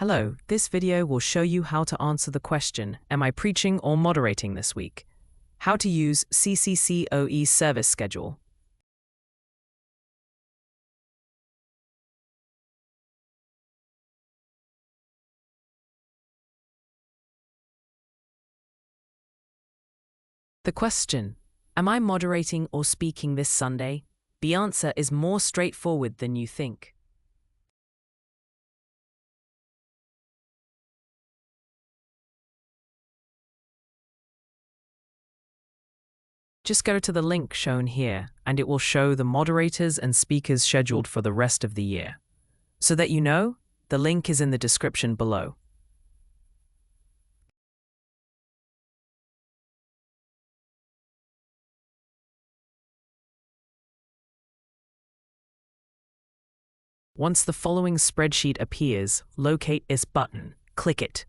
Hello, this video will show you how to answer the question, am I preaching or moderating this week? How to use CCCOE service schedule. The question, am I moderating or speaking this Sunday? The answer is more straightforward than you think. Just go to the link shown here, and it will show the moderators and speakers scheduled for the rest of the year. So that you know, the link is in the description below. Once the following spreadsheet appears, locate this button, click it.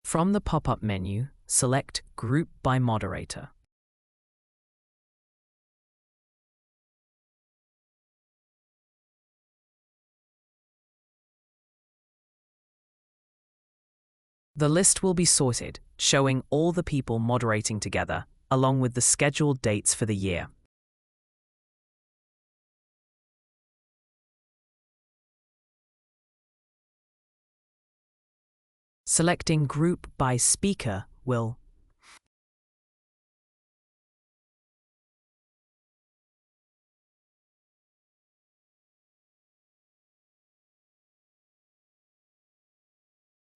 From the pop-up menu, select Group by Moderator. The list will be sorted, showing all the people moderating together, along with the scheduled dates for the year. Selecting Group by Speaker will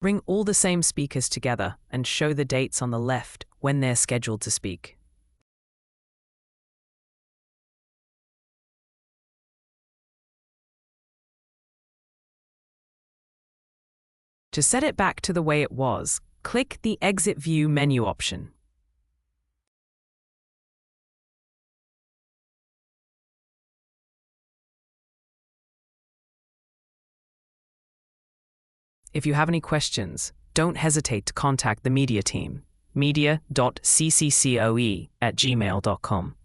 bring all the same speakers together and show the dates on the left when they're scheduled to speak. To set it back to the way it was, click the Exit View menu option. If you have any questions, don't hesitate to contact the media team, media.cccoe@gmail.com.